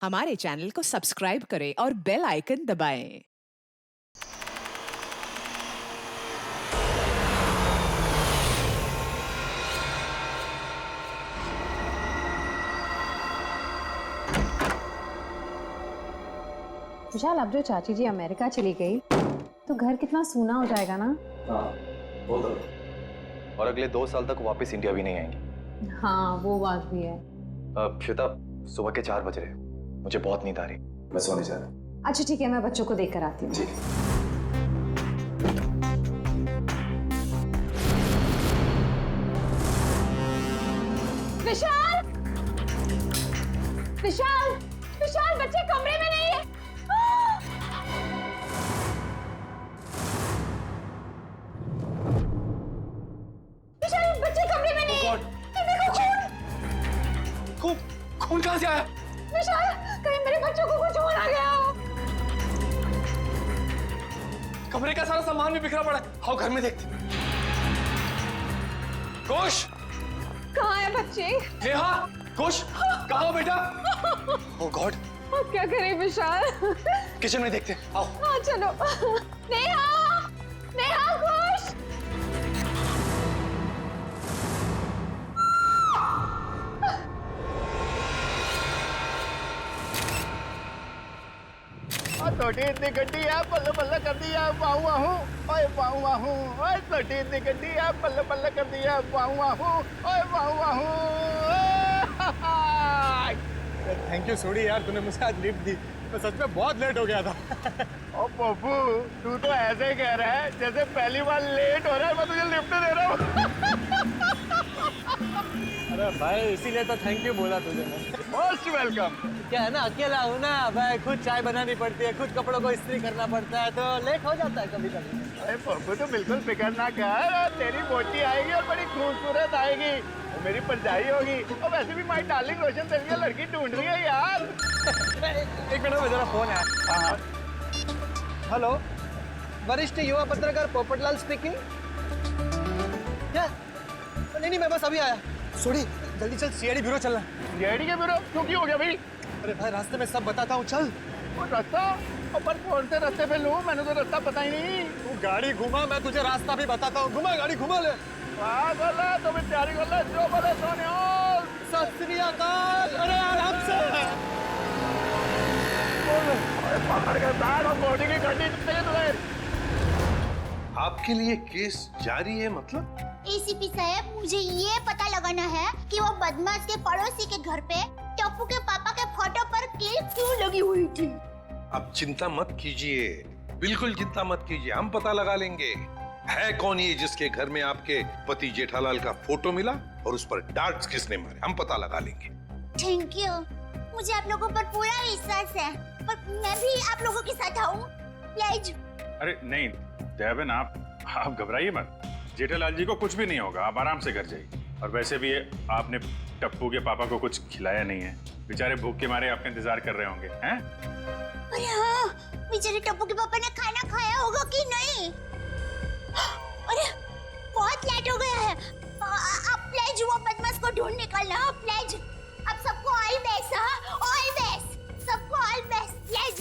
हमारे चैनल को सब्सक्राइब करें और बेल आइकन दबाएं। विशाल, अब जो चाची जी अमेरिका चली गई तो घर कितना सूना हो जाएगा ना। हाँ, वो तो। और अगले 2 साल तक वापस इंडिया भी नहीं आएंगे। हाँ, वो बात भी है। श्वेता, सुबह के 4 बज रहे हैं, मुझे बहुत नींद आ रही, मैं सोने जा रहा हूँ। अच्छा ठीक है, मैं बच्चों को देख कर आती हूँ। ठीक है। विशाल, विशाल, विशाल, बच्चे कमरे में नहीं है। विशाल, बच्चे कमरे में नहीं है। खून खून कहाँ से आया? विशाल, कहीं मेरे बच्चों को कुछ हो ना गया हो। कमरे का सारा सामान भी बिखरा पड़ा है। आओ घर में देखते। घोष, कहाँ है बच्चे? नेहा, घोष, कहाँ हो बेटा? ओह गॉड, अब क्या करें विशाल? किचन में देखते। आओ। हाँ चलो। नेहा, नेहा, खुश। छोटी इतनी गड्डी है, पल्ले पल्ले कर दिया, बाहू आहू, ओए बाहू आहू, ओए छोटी इतनी गड्डी है, पल्ले पल्ले कर दिया, बाहू आहू, ओए बाहू आहू। थैंक यू सोडी यार, तूने मुझे आज लिफ्ट दी। मैं सच में बहुत लेट हो गया था। ओ पप्पू, तू तो ऐसे ही कह रहा है जैसे पहली बार लेट हो रहा है मैं तुझे लिफ्ट दे रहा हूँ। अरे भाई, इसीलिए तो थैंक यू बोला तुझे मैं। Most welcome. क्या है ना, अकेला हूँ ना भाई, खुद चाय बनानी पड़ती है, खुद कपड़ों को इस्त्री करना पड़ता है, तो लेट हो जाता है कभी कभी। अरे पप्पू, तो बिल्कुल फिक्र ना कर, तेरी बोटी आएगी और बड़ी खूबसूरत आएगी, वो मेरी परछाई होगी। और वैसे भी माय डार्लिंग रोशन तेरे लिए लड़की ढूंढ रही है यार। एक मिनट में जरा फोन है। हाँ। हेलो, वरिष्ठ युवा पत्रकार पोपटलाल स्पीकिंग। क्या? नहीं नहीं, मैं बस अभी आया। सोडी, जल्दी चल, सीआईडी ब्यूरो चलना। सीआईडी के ब्यूरो? क्यों, की हो गया भाई? अरे भाई, रास्ते में सब बताता हूँ, चल। वो रास्ता? पर कौन से रास्ते पे लूं? मैंने तो रास्ता पता ही नहीं। तू गाड़ी घुमा, मैं तुझे रास्ता भी बताता हूँ। घुमा गाड़ी, घुमा ले। बोला तो मैं तैयारी कर ला, जो बोले सोने। सत श्री अकाल। अरे आराम से। पकड़ के बैठ और बॉडी की गड्डी चाहिए तुम्हें। आपके लिए केस जारी है मतलब? एसीपी साहब, मुझे ये पता लगाना है कि वो बदमाश के पड़ोसी के घर पे टप्पू के पापा के फोटो पर क्लिप क्यों लगी हुई थी। आप चिंता मत कीजिए, बिल्कुल चिंता मत कीजिए, हम पता लगा लेंगे। है कौन ये जिसके घर में आपके पति जेठालाल का फोटो मिला और उस पर डार्ट्स किसने मारे, हम पता लगा लेंगे। थैंक यू, मुझे आप लोगों पर पूरा विश्वास है, पर मैं भी आप लोगों के साथ आऊँ प्लीज। अरे नहीं देवन, आप घबराइए मत, जेठालाल जी को कुछ भी नहीं होगा, आप आराम से घर जाइए। और वैसे भी आपने टप्पू के पापा को कुछ खिलाया नहीं है, बेचारे भूख के मारे आपका इंतजार कर रहे होंगे, हैं? अरे हाँ, बेचारे टप्पू के पापा ने खाना खाया होगा कि नहीं? अरे बहुत लेट हो गया है, आप प्लीज वो बदमाश को ढूंढ निकालना, प्लीज। आप सबको ऑल बेस्ट, हाँ ऑल बेस्ट, सबको ऑल बेस्ट, प्लीज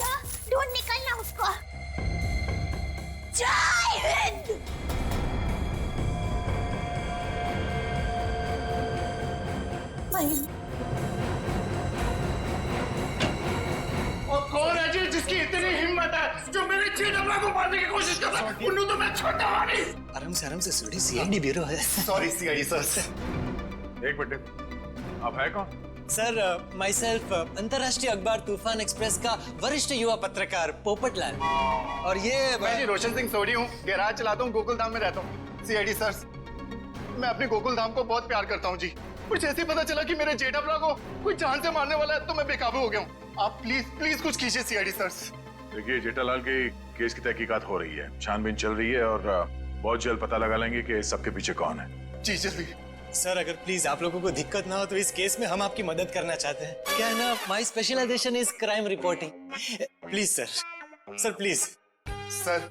ढूंढ निकालना उसको। जय हिंद। और कौन है जी जिसकी इतनी हिम्मत है जो मेरे जेठालाल को मारने की कोशिश कर रहा है? उन्हें तो मैं छोड़ता हूँ नहीं। आराम से सोडी, सीआईडी ब्यूरो है। Sorry CID sir. एक मिनट, आप है कौन? सर, माई सेल्फ अंतर्राष्ट्रीय अखबार तूफान एक्सप्रेस का वरिष्ठ युवा पत्रकार पोपटलाल। और ये मैं जी रोशन सिंह सोडी हूँ, गैराज चलाता हूँ, गोकुल धाम में रहता हूँ। सीआईडी सर, मैं अपने गोकुल धाम को बहुत प्यार करता हूँ जी। कुछ ऐसे पता चला कि मेरे जेठालाल को कोई जान से मारने वाला है, तो मैं बेकाबू हो गया हूँ। आप प्लीज प्लीज कुछ कीजिए सीआईडी सर। देखिए, जेठालाल के केस की तहकीकात हो रही है, छानबीन चल रही है और बहुत जल्द पता लगा लेंगे कि इस सबके पीछे कौन है। जी जल्दी। सर, अगर प्लीज आप लोगों को दिक्कत ना हो तो इस केस में हम आपकी मदद करना चाहते हैं। क्या है ना, my specialisation is crime reporting. Please sir, please. Sir,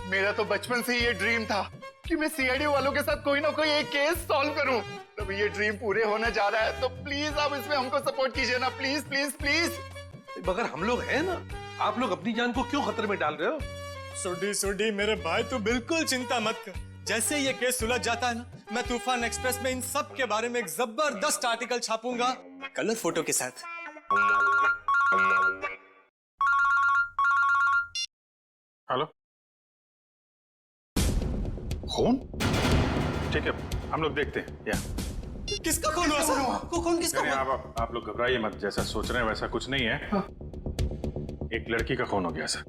मेरा तो बचपन से ये ड्रीम था कि मैं सीआईडी वालों के साथ कोई ना कोई एक केस सॉल्व करूं। तो ये ड्रीम पूरे होने जा रहा है, तो प्लीज आप इसमें हमको सपोर्ट कीजिए ना, प्लीज प्लीज प्लीज। मगर हम लोग हैं ना, आप लोग अपनी जान को क्यों खतरे में डाल रहे हो? सुडी मेरे भाई, तू बिल्कुल चिंता मत कर। जैसे ये केस सुलझ जाता है ना, मैं तूफान एक्सप्रेस में इन सब के बारे में एक जबरदस्त आर्टिकल छापूंगा, कलर फोटो के साथ। हेलो, खून? ठीक है, हम लोग देखते हैं। या किसका खून हुआ सर? खून किसका नहीं, हुआ? आप लोग घबराइए मत, जैसा सोच रहे हैं वैसा कुछ नहीं है। एक लड़की का खून हो गया सर।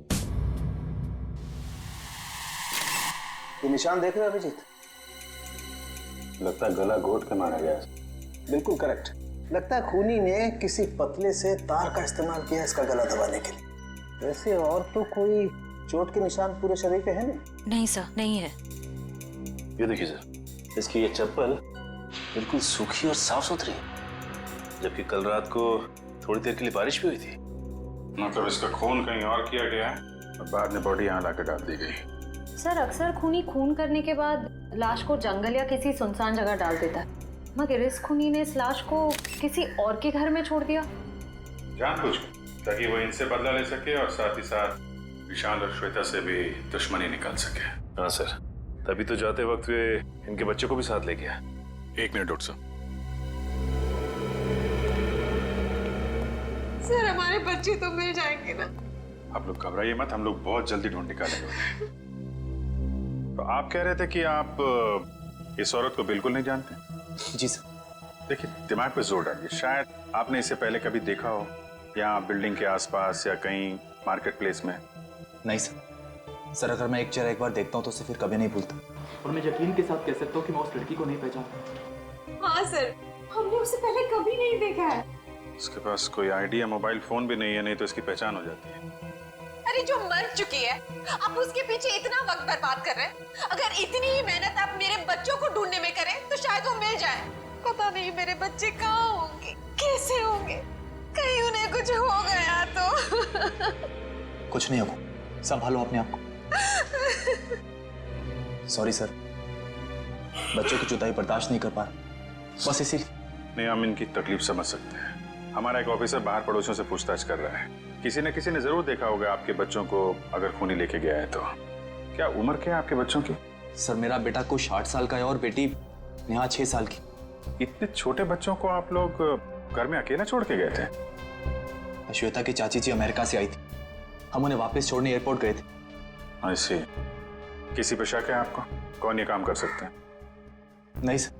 ये निशान देख रहे हो अभिजीत? लगता है गला घोट के मारा गया। बिल्कुल करेक्ट। लगता है खूनी ने किसी पतले से तार का इस्तेमाल किया इसका गला दबाने के लिए। वैसे और तो कोई चोट के निशान पूरे शरीर पे है नहीं? नहीं सर, नहीं है। ये देखिए सर, इसकी ये चप्पल बिल्कुल सूखी और साफ सुथरी है, जबकि कल रात को थोड़ी देर के लिए बारिश भी हुई थी। मतलब इसका खून कहीं और किया गया है और बाद में बॉडी यहाँ लाकर डाल दी गई। सर अक्सर खूनी खून करने के बाद लाश को जंगल या किसी सुनसान जगह डाल देता है, मगर इस खूनी ने इस लाश को किसी और के घर में छोड़ दिया। जानबूझकर, ताकि वो इनसे बदला ले सके और साथ ही साथ विशाल और श्वेता से भी दुश्मनी निकाल सके। हाँ सर, तभी तो जाते वक्त वे इनके बच्चे को भी साथ ले गया। 1 मिनट डॉक्टर साहब। सर हमारे बच्चे तो मिल जाएंगे ना? आप लोग घबराइए मत, हम लोग बहुत जल्दी ढूंढ निकालेंगे। तो आप कह रहे थे कि आप इस औरत को बिल्कुल नहीं जानते? जी सर। देखिए, दिमाग पे जोर डालिए। शायद आपने इसे पहले कभी देखा हो, या बिल्डिंग के आसपास या कहीं मार्केट प्लेस में। नहीं सर, सर अगर मैं एक चेहरा एक बार देखता हूँ तो उसे फिर कभी नहीं भूलता। और मैं यकीन के साथ कह सकता हूँ कि मैं उस लड़की को नहीं पहचानता। हाँ सर, हमने उसे पहले कभी नहीं देखा है। उसके पास कोई आईडी या मोबाइल फोन भी नहीं है, नहीं तो इसकी पहचान हो जाती है। अरे जो मर चुकी है, आप उसके पीछे इतना वक्त बर्बाद कर रहे हैं। अगर इतनी ही मेहनत आप मेरे बच्चों को ढूंढने में करें तो शायद वो मिल जाए। पता नहीं मेरे बच्चे कहाँ होंगे, कैसे होंगे, कहीं उन्हें कुछ हो गया तो। कुछ नहीं होगा, संभालो अपने आप को। सॉरी सर, बच्चों की जुदाई बर्दाश्त नहीं कर पा रहा, बस इसी। नहीं, हम इनकी तकलीफ समझ सकते हैं। हमारा एक ऑफिसर बाहर पड़ोसियों से पूछताछ कर रहा है। किसी न किसी ने जरूर देखा होगा आपके बच्चों को, अगर खूनी लेके गया है तो। क्या उम्र क्या है आपके बच्चों की? सर मेरा बेटा को 60 साल का है और बेटी नेहा 6 साल की। इतने छोटे बच्चों को आप लोग घर में अकेला छोड़ के गए थे? श्वेता की चाची जी अमेरिका से आई थी, हम उन्हें वापस छोड़ने एयरपोर्ट गए थे। ऐसे किसी पे शक है आपको? कौन ये काम कर सकते हैं? नहीं सर,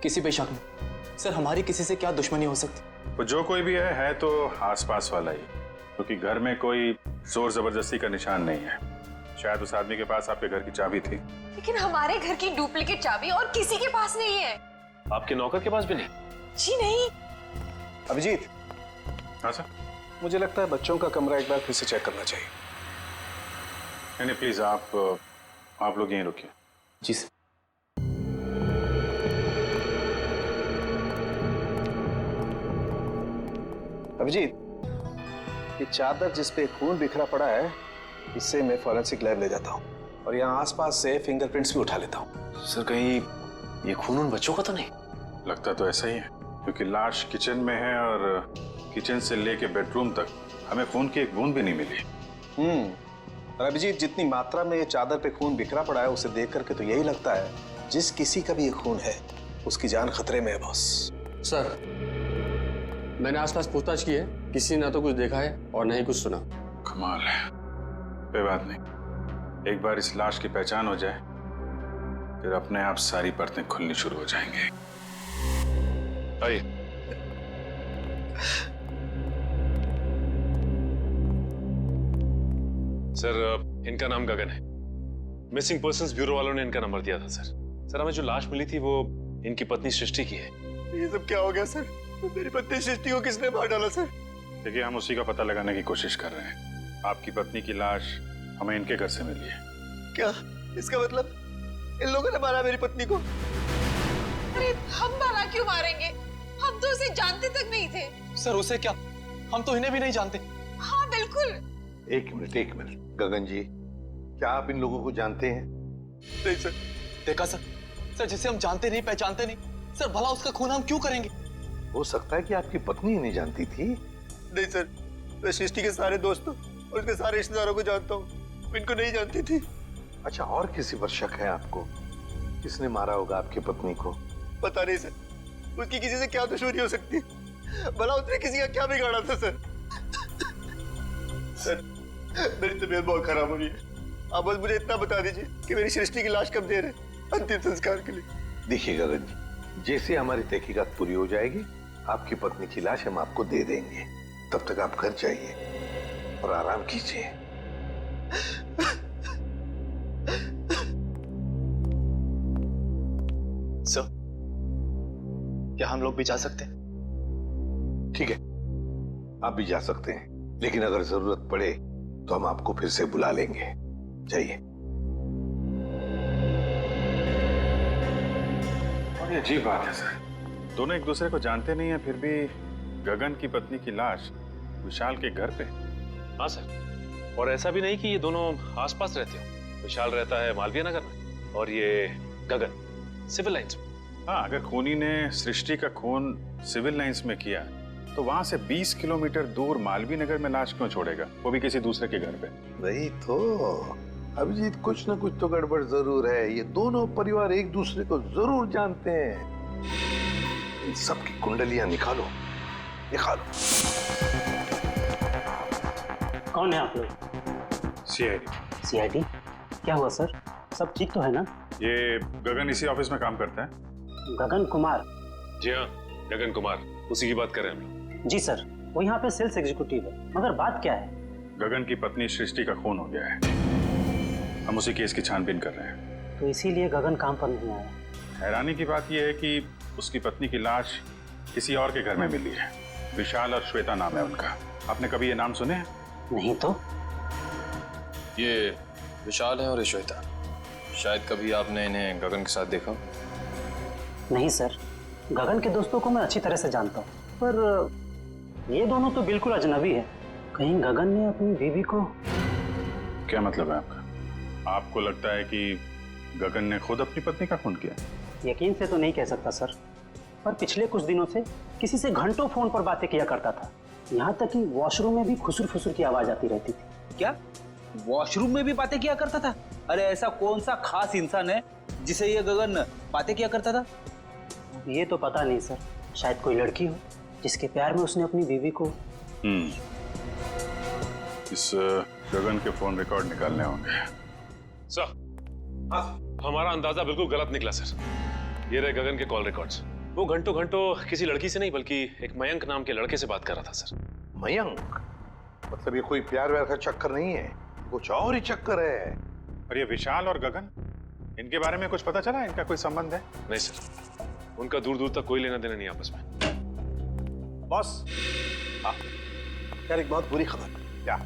किसी पे शक नहीं। सर हमारी किसी से क्या दुश्मनी हो सकती? वो जो कोई भी है तो आसपास वाला ही, क्योंकि घर में कोई जोर जबरदस्ती का निशान नहीं है। शायद उस आदमी के पास आपके घर की चाबी थी। लेकिन हमारे घर की डुप्लीकेट चाबी और किसी के पास नहीं है। आपके नौकर के पास भी नहीं? जी नहीं। अभिजीत। हाँ सर। मुझे लगता है बच्चों का कमरा एक बार फिर से चेक करना चाहिए। नहीं प्लीज, आप लोग यहीं रुकिए। जी सर। अभिजीत, ये चादर जिस पे खून बिखरा पड़ा है, इससे मैं फॉरेंसिक लैब ले जाता हूँ और यहाँ आसपास से फिंगरप्रिंट्स भी उठा लेता हूँ। सर कहीं ये खून उन बच्चों का तो नहीं? लगता तो ऐसा ही है, क्योंकि लाश किचन में है और किचन से लेके बेडरूम तक हमें खून की एक बूंद भी नहीं मिली। और अभिजीत, जितनी मात्रा में ये चादर पे खून बिखरा पड़ा है उसे देख करके तो यही लगता है जिस किसी का भी ये खून है उसकी जान खतरे में है बॉस। सर मैंने आसपास पूछताछ की है, किसी ने ना तो कुछ देखा है और ना ही कुछ सुना। कमाल है। कोई बात नहीं, एक बार इस लाश की पहचान हो जाए फिर अपने आप सारी परतें खुलनी शुरू हो जाएंगी। आइए। सर इनका नाम गगन है। मिसिंग पर्संस ब्यूरो वालों ने इनका नंबर दिया था सर। सर हमें जो लाश मिली थी वो इनकी पत्नी सृष्टि की है। ये सब क्या हो गया सर? मेरी पत्नी सृष्टि को किसने मार डाला सर? देखिए, हम उसी का पता लगाने की कोशिश कर रहे हैं। आपकी पत्नी की लाश हमें इनके घर से मिली है। क्या इसका मतलब इन लोगों ने मारा मेरी पत्नी को? अरे हम भला क्यों मारेंगे? हम तो उसे जानते तक नहीं थे। सर उसे क्या? हम तो इन्हें भी नहीं जानते। हाँ बिल्कुल। एक मिनट गगन जी, क्या आप इन लोगों को जानते हैं? नहीं सर। देखा सर, जिसे हम जानते नहीं पहचानते नहीं, सर भला उसका खून हम क्यों करेंगे? हो सकता है कि आपकी पत्नी ही नहीं जानती थी। नहीं सर, मैं सृष्टि के सारे दोस्तों और उसके सारे रिश्तेदारों को जानता हूँ, इनको नहीं जानती थी। अच्छा, और किसी पर शक है आपको? किसने मारा होगा आपकी पत्नी को? पता नहीं सर, उसकी किसी से क्या दुश्मनी हो सकती है? भला उसने किसी का क्या बिगाड़ा था सर? सर, मेरी तबीयत बहुत खराब हो रही है, आप बस मुझे इतना बता दीजिए कि मेरी सृष्टि की लाश कब दे रहे अंतिम संस्कार के लिए। देखिए गगन जी, जैसे हमारी तहकीकात पूरी हो जाएगी आपकी पत्नी की लाश हम आपको दे देंगे। तब तक आप घर जाइए और आराम कीजिए। सर, क्या हम लोग भी जा सकते हैं? ठीक है, आप भी जा सकते हैं, लेकिन अगर जरूरत पड़े तो हम आपको फिर से बुला लेंगे। जाइए। बड़ी अजीब बात है सर, दोनों एक दूसरे को जानते नहीं है, फिर भी गगन की पत्नी की लाश विशाल के घर पे। हाँ सर, और ऐसा भी नहीं कि ये दोनों आसपास रहते हो। विशाल रहता है मालवीय नगर में और ये गगन सिविल लाइंस में। हाँ, अगर खूनी ने सृष्टि का खून सिविल लाइंस में किया तो वहां से 20 किलोमीटर दूर मालवीय नगर में लाश क्यों छोड़ेगा, वो भी किसी दूसरे के घर पे? वही तो अभिजीत, कुछ ना कुछ तो गड़बड़ जरूर है। ये दोनों परिवार एक दूसरे को जरूर जानते हैं। इन सबकी कुंडलियां निकालो, निकालो। कौन है आप लोग? सीआईडी। सीआईडी? क्या हुआ सर? सब ठीक तो है ना? ये गगन इसी ऑफिस में काम करता है। गगन कुमार? जी हाँ, गगन कुमार, उसी की बात कर रहे हैं हम लोग। जी सर, वो यहाँ पे सेल्स एग्जीक्यूटिव है। मगर बात क्या है? गगन की पत्नी सृष्टि का खून हो गया है, हम उसी केस की छानबीन कर रहे हैं। तो इसीलिए गगन काम पर नहीं आया। हैरानी की बात यह है कि उसकी पत्नी की लाश किसी और के घर में मिली है। विशाल और श्वेता नाम है उनका। आपने कभी ये नाम सुने हैं? नहीं तो। ये विशाल है और ये श्वेता। शायद कभी आपने इन्हें गगन के साथ देखा? नहीं सर, गगन के दोस्तों को मैं अच्छी तरह से जानता हूँ, पर ये दोनों तो बिल्कुल अजनबी है। कहीं गगन ने अपनी बीवी को... क्या मतलब है आपका? आपको लगता है कि गगन ने खुद अपनी पत्नी का खून किया? यकीन से तो नहीं कह सकता सर, पर पिछले कुछ दिनों से किसी से घंटों फोन पर बातें किया करता था। यहाँ तक कि वॉशरूम में भी खुसुर फुसुर की आवाज आती रहती थी। क्या वॉशरूम में भी बातें किया करता था? अरे ऐसा कौन सा खास इंसान है जिसे ये गगन बातें किया करता था? ये तो पता नहीं सर, शायद कोई लड़की हो जिसके प्यार में उसने अपनी बीवी को... इस गगन के फोन रिकॉर्ड निकालने होंगे। सर, हमारा अंदाजा बिल्कुल गलत निकला सर। ये रहे गगन के कॉल रिकॉर्ड्स। वो घंटों घंटों किसी लड़की से नहीं बल्कि एक मयंक नाम के लड़के से बात कर रहा था सर। मयंक? मतलब ये कोई प्यार व्यार का चक्कर नहीं है, कुछ और ही चक्कर है। और ये विशाल और गगन, इनके बारे में कुछ पता चला? इनका कोई संबंध है? नहीं सर, उनका दूर दूर तक कोई लेना देना नहीं आपस में। बॉस, यार एक बहुत बुरी खबर। क्या?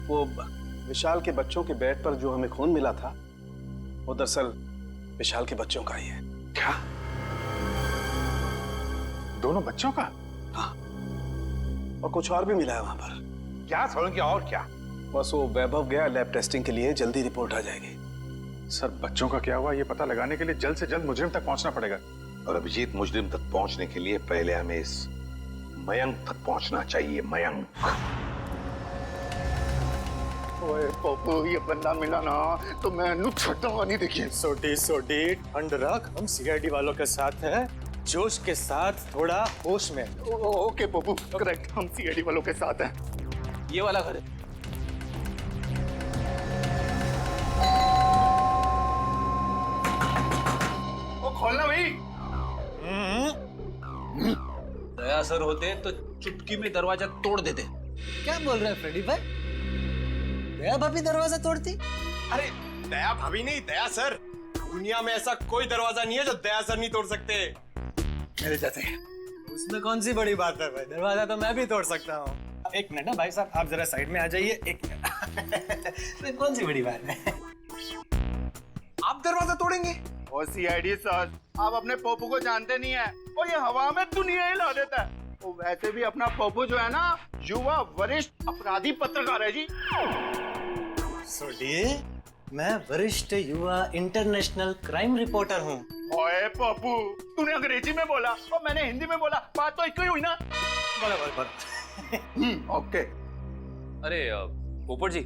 वो विशाल के बच्चों के बेड पर जो हमें खून मिला था, वो दरअसल विशाल के बच्चों का ही है। क्या? दोनों बच्चों का? हाँ, और कुछ और भी मिला है वहां पर। क्या समझ गया? और क्या? बस वो वैभव गया लैब टेस्टिंग के लिए, जल्दी रिपोर्ट आ जाएगी। सर, बच्चों का क्या हुआ ये पता लगाने के लिए जल्द से जल्द मुजरिम तक पहुंचना पड़ेगा। और अभिजीत, मुजरिम तक पहुंचने के लिए पहले हमें इस मयंक तक पहुंचना चाहिए। मयंक। ओए पप्पू, ये बंदा मिला ना तो मैं नु छटूंगा नहीं। देखिए सोटी ठंड रख, हम सीआईडी वालों के साथ हैं, जोश के साथ, थोड़ा होश में। ओके पप्पू, करेक्ट, हम सीआईडी वालों के साथ हैं। ये वाला घर है। ओ खोलना भाई। दया सर होते तो चुटकी में दरवाजा तोड़ देते। क्या बोल रहे हैं फ्रेडी भाई? दया भाभी दरवाजा तोड़ती? अरे दया भाभी नहीं, दया सर। दुनिया में ऐसा कोई दरवाजा नहीं है जो दया सर नहीं तोड़ सकते। मेरे जैसे। उसमें कौन सी बड़ी बात है भाई, दरवाजा तो मैं भी तोड़ सकता हूँ। एक मिनट ना भाई साहब, आप जरा साइड में आ जाइए। एक मिनट। कौन सी बड़ी बात है? आप दरवाजा तोड़ेंगे? ओ सीआईडी सर, आप अपने पप्पू को जानते नहीं है, और ये हवा में दुनिया हिला देता है। वो वैसे भी अपना पप्पू जो है ना, युवा वरिष्ठ अपराधी पत्रकार है जी। सोडी, मैं वरिष्ठ युवा इंटरनेशनल क्राइम रिपोर्टर हूँ। ओए पप्पू, तूने अंग्रेजी में बोला और मैंने हिंदी में बोला, बात तो एक ही हुई ना। बराबर। ओके, अरे पोपट जी,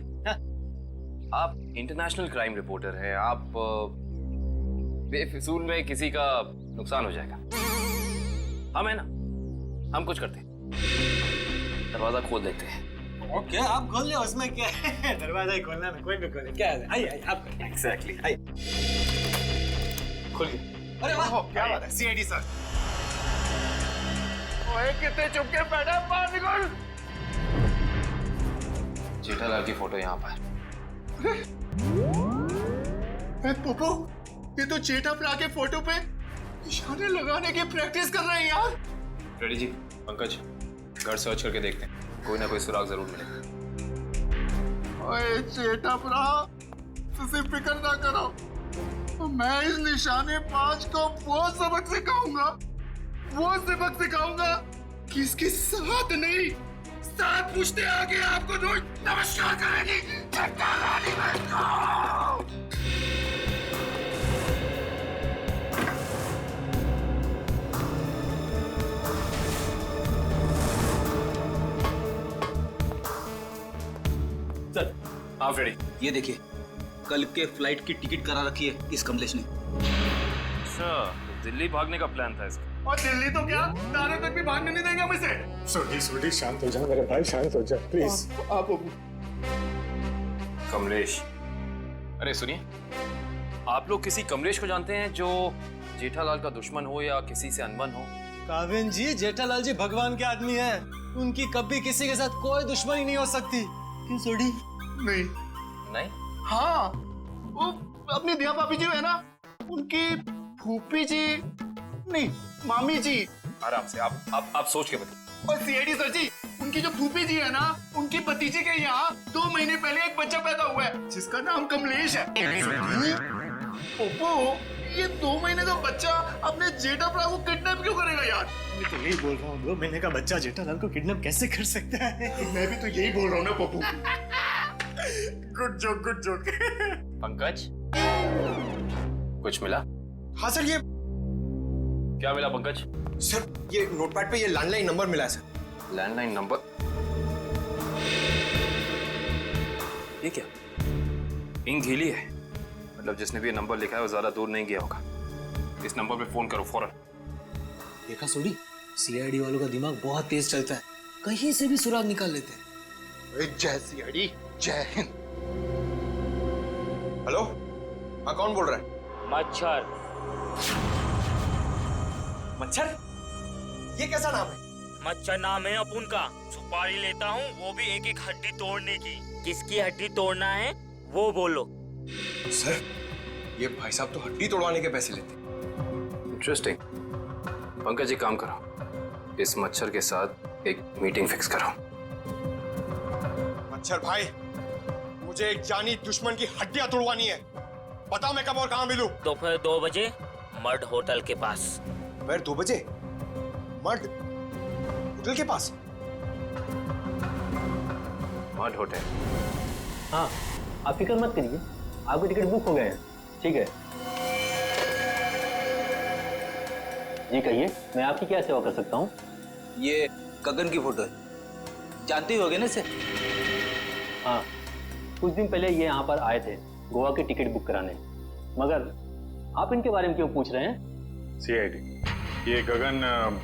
आप इंटरनेशनल क्राइम रिपोर्टर हैं। आप बेफिजूल में किसी का नुकसान हो जाएगा। हम है ना, हम कुछ करते हैं, दरवाजा खोल देते हैं। ओके, आप खोल लो, उसमें क्या है? दरवाजा ही खोलना ना, कोई भी खोले, क्या है? आइए आप। एग्जैक्टली। आइए, खोल गया। अरे वाह, क्या बात है, सीआईडी सर। ओए कितने चुप के बैठा, बाहर निकल। जेठालाल की फोटो यहाँ पर। पोपो, ये तो जेठाप्रा के फोटो पे निशाने लगाने की प्रैक्टिस कर रहे हैं यार। रेडी जी, पंकज, घर सर्च करके देखते हैं, कोई ना कोई सुराग जरूर मिलेगा। ओए जेठाप्रा, तुझे फिक्र ना करो, तो मैं इस निशाने पांच को वो सबक सिखाऊंगा कि इसके साथ नहीं, साथ पूछते आगे आपको रोज नमस्कार करेगी। सर, आप रेडी? ये देखिए, कल के फ्लाइट की टिकट करा रखी है इस कमलेश ने। अच्छा, दिल्ली भागने का प्लान था इसका। और दिल्ली तो क्या, दाने तक भी भागने नहीं देंगे हम इसे। सोडी शांत हो जा मेरे भाई, शांत हो जा प्लीज। आप कमलेश, अरे सुनिए, आप लोग किसी कमलेश को जानते हैं जो जेठालाल का दुश्मन हो या किसी से अनबन हो? काबिन जी, जेठालाल जी भगवान के आदमी हैं, उनकी कभी किसी के साथ कोई दुश्मनी नहीं हो सकती। क्यों सोडी? नहीं? हाँ, वो अपनी दिया भाभी जी है ना, उनकी फूफी जी नहीं, मामी जी। आराम से, आप सोच के बताइए। और सीआईडी सर जी, उनकी जो फूफी जी है ना, उनकी भतीजे के यहाँ 2 महीने पहले एक बच्चा पैदा हुआ है जिसका नाम कमलेश है। ओप्पो, ये 2 महीने का बच्चा अपने जेठाप्रा को किडनैप क्यों करेगा यार? मैं तो यही बोल रहा हूँ, 2 महीने का बच्चा जेठालाल को किडनैप कैसे कर सकता है? मैं भी तो यही बोल रहा हूँ ना Pappu. Good joke, good joke. Pankaj, कुछ मिला? हाँ सर, ये क्या मिला पंकज? सर, ये नोटपैड पे ये लैंडलाइन नंबर मिला है सर। Landline number? ये क्या? इंक गीली है, मतलब जिसने भी ये नंबर लिखा है वो ज्यादा दूर नहीं गया होगा। इस नंबर पे फोन करो फौरन। देखा सोडी, सीआईडी वालों का दिमाग बहुत तेज चलता है, कहीं से भी सुराग निकाल लेते हैं। जय सीआईडी, जय हिंद। हेलो, हाँ कौन बोल रहा है? मच्छर। मच्छर? ये कैसा नाम है? मच्छर नाम है अपुन का। सुपारी लेता हूँ, वो भी एक एक हड्डी तोड़ने की। किसकी हड्डी तोड़ना है वो बोलो। सर, ये भाई साहब तो हड्डी तोड़वाने के पैसे लेते। इंटरेस्टिंग। पंकज जी, काम करो, इस मच्छर के साथ एक मीटिंग फिक्स करो। मच्छर भाई, मुझे एक जानी दुश्मन की हड्डियां तोड़वानी है। बताओ मैं कब और कहाँ मिलूं? दोपहर 2 बजे मर्ड होटल के पास। दोपहर 2 बजे मर्ड होटल के पास? Mud hotel? हाँ, आप फिक्र मत करिए, आपके टिकट बुक हो गए हैं। ठीक है जी, कहिए, मैं आपकी क्या सेवा कर सकता हूँ? ये गगन की फोटो है, जानते ही होगे ना इसे? हाँ, कुछ दिन पहले ये यहाँ पर आए थे गोवा की टिकट बुक कराने, मगर आप इनके बारे में क्यों पूछ रहे हैं? सीआईडी, ये गगन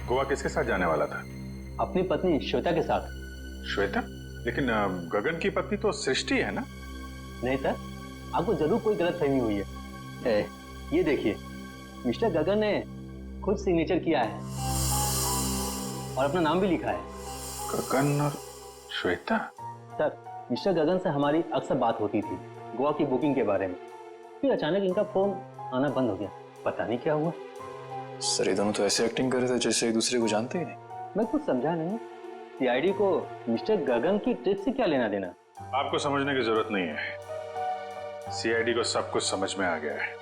गोवा किसके साथ जाने वाला था? अपनी पत्नी श्वेता के साथ। श्वेता? लेकिन गगन की पत्नी तो सृष्टि है ना? नहीं सर, आपको जरूर कोई गलतफहमी हुई है। ये देखिए, मिस्टर गगन ने खुद सिग्नेचर किया है और अपना नाम भी लिखा है। गगन और श्वेता? सर, मिस्टर गगन से हमारी अक्सर बात होती थी गोवा की बुकिंग के बारे में, फिर अचानक इनका फोन आना बंद हो गया, पता नहीं क्या हुआ। सर, ये दोनों तो ऐसे एक्टिंग कर रहे थे जैसे एक दूसरे को जानते ही नहीं। मैं कुछ समझा नहीं, सीआईडी को मिस्टर गगन की ट्रिप से क्या लेना देना? आपको समझने की जरूरत नहीं है, सीआईडी को सब कुछ समझ में आ गया है।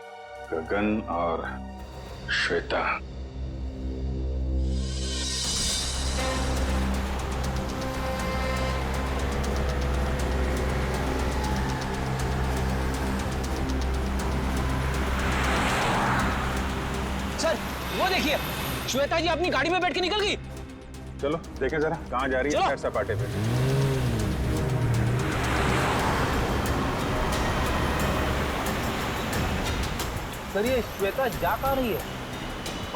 गगन और श्वेता। सर, वो देखिए, श्वेता जी अपनी गाड़ी में बैठ के निकल गई। चलो देखें जरा कहाँ जा रही है सपाटे पे। सर ये श्वेता जा कहाँ रही है?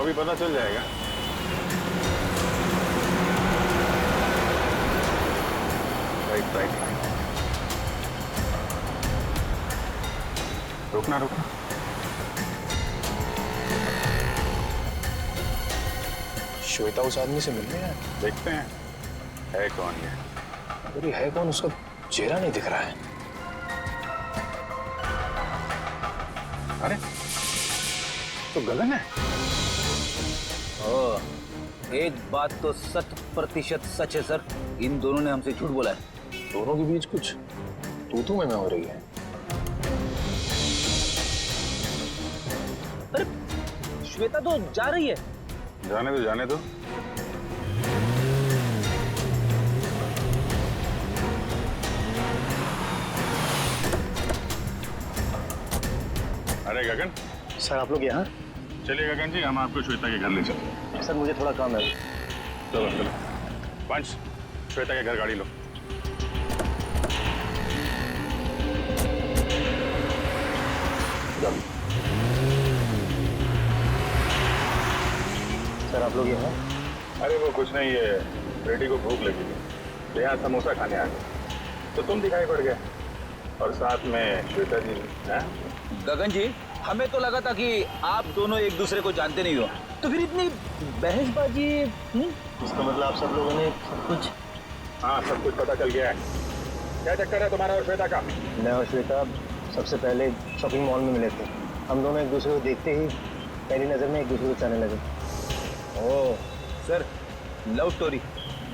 अभी पता चल जाएगा। राइट राइट रुकना रुकना। श्वेता उस आदमी से मिलने है। देखते हैं है कौन ये। अरे है कौन, उसका चेहरा नहीं दिख रहा है। अरे तो गगन है। ओह, एक बात तो 100% सच है सर, इन दोनों ने हमसे झूठ बोला है। दोनों के बीच कुछ तू में हो रही है। अरे श्वेता तो जा रही है। जाने दो जाने दो। अरे गगन। सर आप लोग यहाँ? चलिए गगन जी, हम आपको श्वेता के घर ले चलते हैं। सर मुझे थोड़ा काम है। चलो चलो। पंच, श्वेता के घर गाड़ी लो। सर आप लोग यहाँ? अरे वो कुछ नहीं, है बेटी को भूख लगी थी, यहाँ समोसा खाने आ गए तो तुम दिखाई पड़ गए, और साथ में श्वेता जी। गगन जी, हमें तो लगा था कि आप दोनों एक दूसरे को जानते नहीं हो, तो फिर इतनी बहसबाजी। इसका मतलब आप सब लोगों ने सब कुछ? हाँ, सब कुछ पता चल गया है। क्या चक्कर है तुम्हारा और श्वेता का? मैं और श्वेता सबसे पहले शॉपिंग मॉल में मिले थे। हम दोनों एक दूसरे को देखते ही पहली नज़र में एक दूसरे को चाहने लगे। Oh sir, love story.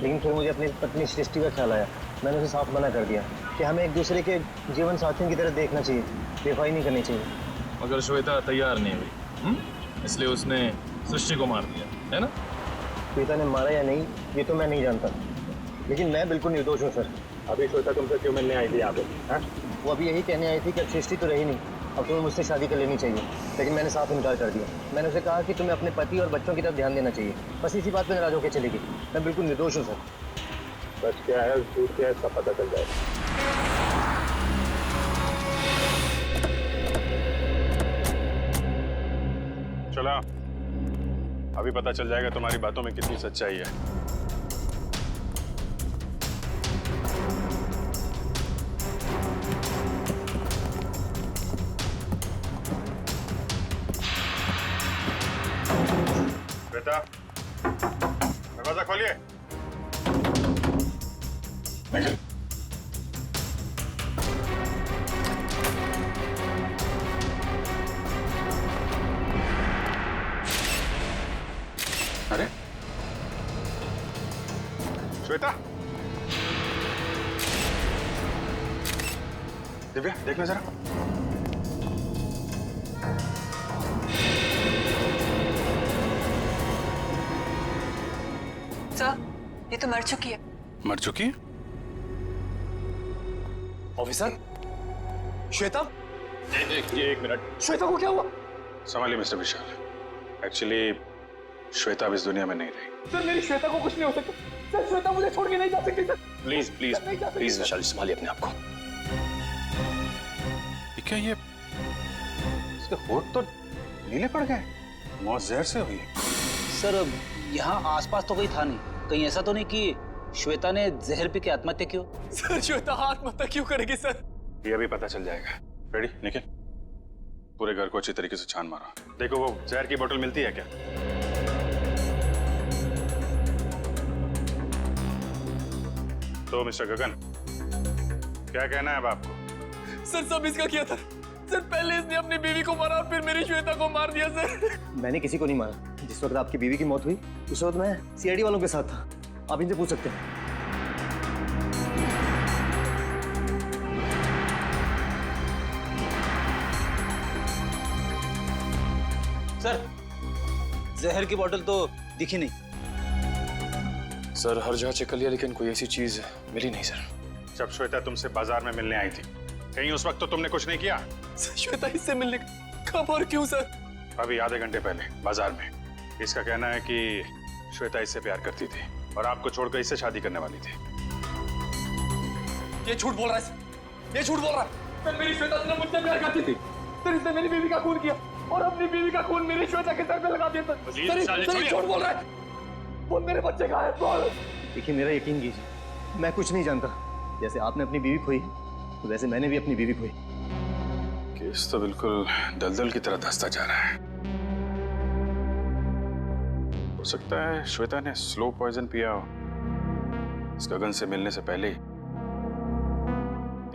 लेकिन फिर मुझे अपनी पत्नी सृष्टि का ख्याल आया। मैंने उसे साफ मना कर दिया कि हमें एक दूसरे के जीवन साथियों की तरह देखना चाहिए, बेवफाई नहीं करनी चाहिए। मगर श्वेता तैयार नहीं हुई, इसलिए उसने सृष्टि को मार दिया, है ना? श्वेता ने मारा या नहीं ये तो मैं नहीं जानता, लेकिन मैं बिल्कुल निर्दोष हूँ सर। अभी श्वेता तुमसे क्यों मिलने आई थी यहाँ पे? वो अभी यही कहने आई थी कि अब सृष्टि तो रही नहीं, अब तुम्हें मुझसे शादी कर लेनी चाहिए। लेकिन मैंने साफ इनकार कर दिया। मैंने उसे कहा कि तुम्हें अपने पति और बच्चों की तरफ ध्यान देना चाहिए। बस इसी बात पर नाराज होकर चलेगी। मैं बिल्कुल निर्दोष हूँ सर। सच क्या है झूठ क्या है इसका पता चल जाएगा। चलो, अभी पता चल जाएगा तुम्हारी बातों में कितनी सच्चाई है। बेटा, दरवाजा खोलिए। अरे श्वेता, दिव्या देखना जरा। सर, ये तो मर चुकी है। मर चुकी है? ऑफिसर, श्वेता? एक मिनट। श्वेता को क्या हुआ? संभालिए मिस्टर विशाल। एक्चुअली श्वेता अब इस दुनिया में नहीं रही। सर मेरी श्वेता को कुछ नहीं हो सकता। सर श्वेता मुझे छोड़ के नहीं जा सकती सर। प्लीज प्लीज प्लीज विशाल, संभालिए अपने आप को। क्या ये इसके होठ तो नीले पड़ गए? मौत जहर से हुई? सर यहाँ आसपास तो कोई था नहीं, कहीं ऐसा तो नहीं कि श्वेता ने जहर पी के आत्महत्या की हो? सर श्वेता आत्महत्या क्यों करेगी सर? ये अभी पता चल जाएगा। रेडी निखिल? पूरे घर को अच्छी तरीके से छान मारो। देखो वो जहर की बोतल मिलती है क्या? तो मिस्टर गगन, क्या कहना है अब आपको? सर सब इसका किया था सर। पहले इसने अपनी बीवी को मारा और फिर मेरी श्वेता को मार दिया सर। मैंने किसी को नहीं मारा। जिस वक्त आपकी बीवी की मौत हुई उस वक्त मैं सीआईडी वालों के साथ था। आप इनसे पूछ सकते हैं। सर जहर की बोतल तो दिखी नहीं। सर हर जगह चेक कर लिया लेकिन कोई ऐसी चीज मिली नहीं सर। जब श्वेता तुमसे बाजार में मिलने आई थी, कहीं उस वक्त तो तुमने कुछ नहीं किया? श्वेता इससे मिलने कब और क्यों सर? अभी आधे घंटे पहले बाजार में। इसका कहना है कि श्वेता इससे प्यार करती थी और आपको छोड़कर इससे शादी करने वाली थी। ये झूठ बोल रहा है सर। ये झूठ बोल रहा है। सर मेरी श्वेता सिर्फ मुझसे प्यार करती थी। सर इसने मेरी बीवी का खून किया। और अपनी बीवी का खून मेरी श्वेता के सर पे लगा दिया। सर झूठ बोल रहा है। बोल मेरे बच्चे कहाँ है? बोल। देखिए मेरा यकीन कीजिए, मैं कुछ नहीं जानता। जैसे आपने अपनी बीवी खोई वैसे मैंने भी अपनी बीवी खोई। केस तो बिल्कुल दलदल की तरह धंसता जा रहा है। हो सकता है श्वेता ने स्लो पॉइजन पिया हो इस गगन से मिलने से पहले ही।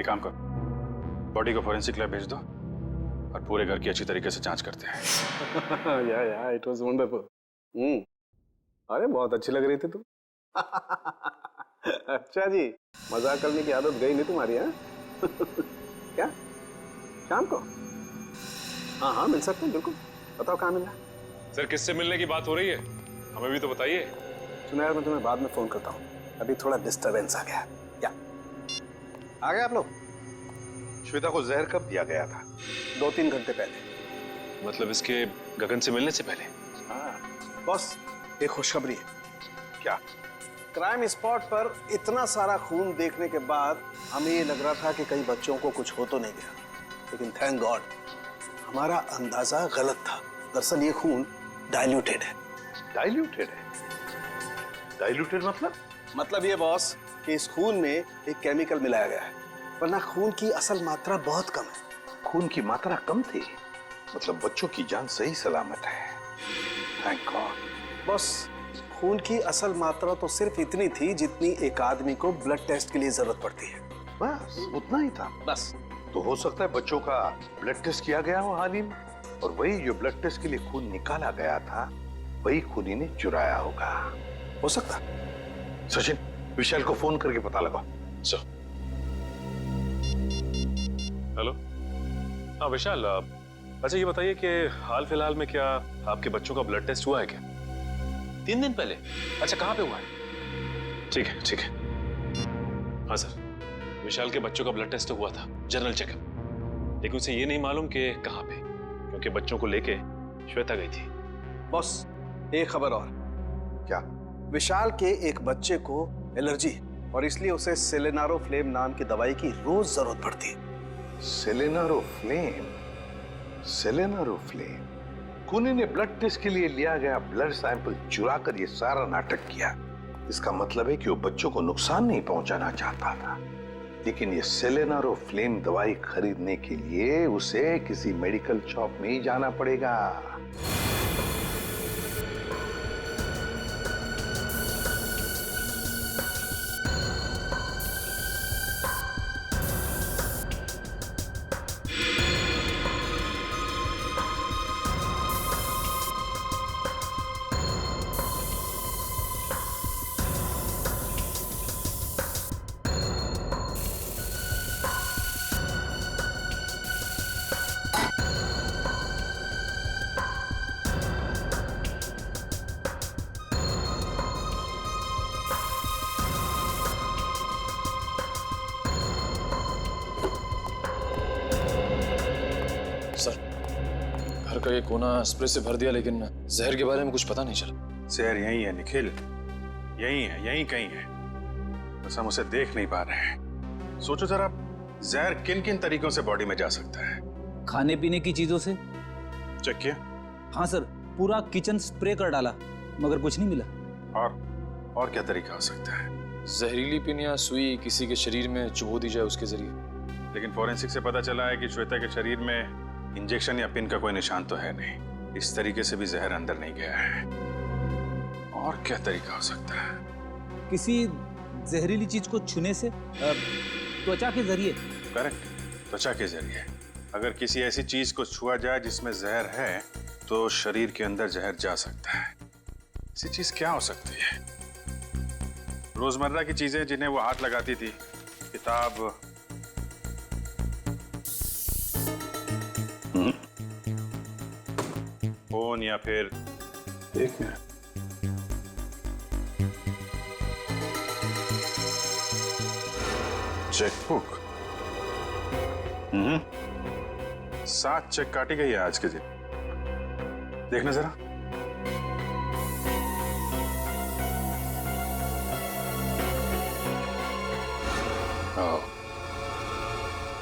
एक काम कर, बॉडी को फोरेंसिक लैब भेज दो और पूरे घर की अच्छी तरीके से जांच करते हैं। या इट वाज वंडरफुल। अरे बहुत अच्छी लग रही थी तुम। अच्छा जी, मजाक करने की आदत गई नहीं तुम्हारी? हैं? क्या शाम को? हाँ हाँ मिल सकते हैं, बिल्कुल। बताओ कहाँ मिलना? सर किससे मिलने की बात हो रही है, हमें भी तो बताइए। सुनो यार, मैं तुम्हें बाद में फोन करता हूँ, अभी थोड़ा डिस्टरबेंस आ गया। क्या आ गए आप लोग? श्वेता को जहर कब दिया गया था? 2-3 घंटे पहले। मतलब इसके गगन से मिलने से पहले? हाँ बॉस, एक खुशखबरी है। क्या? क्राइम स्पॉट पर इतना सारा खून देखने के बाद हमें ये लग रहा था कि कई बच्चों को कुछ हो तो नहीं गया, लेकिन थैंक गॉड हमारा अंदाजा गलत था। दरअसल ये खून डाइल्यूटेड है। डाइल्यूटेड है? डाइल्यूटेड मतलब ये बॉस कि इस खून में एक केमिकल मिलाया गया है, वरना खून की असल मात्रा बहुत कम है। खून की मात्रा कम थी, मतलब बच्चों की जान सही सलामत है। Thank God. बॉस खून की असल मात्रा तो सिर्फ इतनी थी जितनी एक आदमी को ब्लड टेस्ट के लिए जरूरत पड़ती है। बस उतना ही था? बस। तो हो सकता है बच्चों का ब्लड टेस्ट किया गया हो हाल ही में, और वही जो ब्लड टेस्ट के लिए खून निकाला गया था वही खूनी ने चुराया होगा। हो सकता। सचिन, विशाल को फोन करके पता लगाओ। सर। हेलो। हाँ विशाल, अच्छा ये बताइए कि हाल फिलहाल में क्या आपके बच्चों का ब्लड टेस्ट हुआ है क्या? 3 दिन पहले? अच्छा कहाँ पे हुआ है? ठीक है ठीक है। हाँ सर, विशाल के बच्चों का ब्लड टेस्ट तो हुआ था, जनरल चेकअप, लेकिन उसे ये नहीं मालूम कि कहाँ पे, क्योंकि बच्चों को लेके श्वेता गई थी। बॉस एक खबर और। क्या? विशाल के एक बच्चे को एलर्जी है और इसलिए उसे सेलेनारोफ्लेम नाम की दवाई की रोज जरूरत पड़ती है। सेलेनारोफ्लेम? सेलेनारोफ्लेम? खूनी ने ब्लड टेस्ट के लिए लिया गया ब्लड सैंपल चुरा कर ये सारा नाटक किया। इसका मतलब है कि वो बच्चों को नुकसान नहीं पहुंचाना चाहता था, लेकिन ये सेलेनारोफ्लेम दवाई खरीदने के लिए उसे किसी मेडिकल शॉप में ही जाना पड़ेगा। घर का ये कोना स्प्रे से भर दिया, लेकिन जहर के बारे में कुछ पता नहीं चला। जहर यहीं है निखिल, यहीं है, यहीं कहीं है, बस हम उसे देख नहीं पा रहे हैं। सोचो जरा, जहर किन किन तरीकों से बॉडी में जा सकता है? खाने पीने की चीजों से। चेक किया? हाँ सर, पूरा किचन स्प्रे कर डाला मगर कुछ नहीं मिला। और क्या तरीका हो सकता है? जहरीली पिन या सुई किसी के शरीर में चुभो दी जाए उसके जरिए। लेकिन फोरेंसिक से पता चला है कि श्वेता के शरीर में इंजेक्शन या पिन का कोई निशान तो है नहीं। इस तरीके से भी जहर अंदर नहीं गया है। और क्या तरीका हो सकता है? किसी जहरीली चीज को छूने से, त्वचा के जरिए। करेक्ट, त्वचा के जरिए। अगर किसी ऐसी चीज को छुआ जाए जिसमें जहर है तो शरीर के अंदर जहर जा सकता है। ऐसी चीज क्या हो सकती है? रोजमर्रा की चीजें जिन्हें वो हाथ लगाती थी, किताब, फोन, या फिर एक मिनट, चेकबुक। 7 चेक काटी गई है आज के दिन। देखना जरा।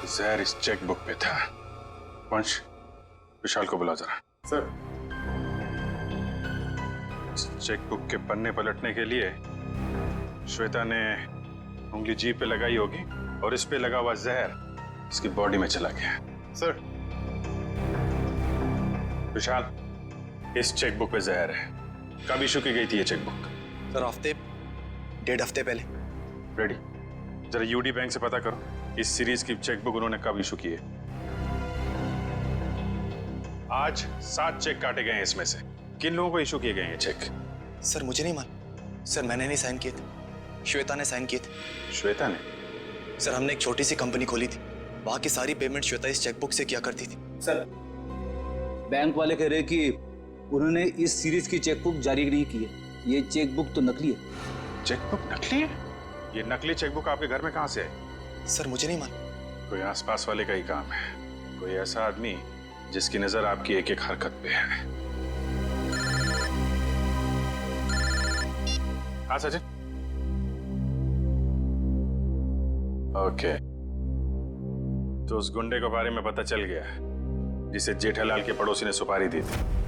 जहर इस चेकबुक पे था। वंश, विशाल को बुला जरा। सर, चेकबुक के पन्ने पलटने के लिए श्वेता ने उंगली जीभ पे लगाई होगी और इस पे लगा हुआ जहर इसकी बॉडी में चला गया। सर, विशाल, इस चेकबुक पे जहर है। कब इशू की गई थी ये चेकबुक? सर, हफ्ते 1.5 हफ्ते पहले। रेडी, जरा यूडी बैंक से पता करो इस सीरीज की चेकबुक उन्होंने कब इशू की है। आज 7 चेक काटे गए हैं इसमें से। किन लोगों को इशू किए गए हैं चेक? सर, मुझे नहीं मालूम। सर, मैंने नहीं साइन किए थे, श्वेता ने साइन किए थे। श्वेता ने? सर, हमने एक छोटी सी कंपनी खोली थी, वहां की सारी पेमेंट श्वेता इस चेकबुक से किया करती थी। सर, बैंक वाले कह रहे हैं कि उन्होंने इस सीरीज की चेकबुक जारी नहीं की है। ये चेकबुक तो नकली है। चेकबुक नकली है? ये नकली चेकबुक आपके घर में कहां से आई? सर, मुझे नहीं मालूम। कोई आसपास वाले का ही काम है। कोई ऐसा आदमी जिसकी नजर आपकी एक एक हरकत पे है। हाँ सचिन। ओके, तो उस गुंडे के बारे में पता चल गया जिसे जेठालाल के पड़ोसी ने सुपारी दी थी।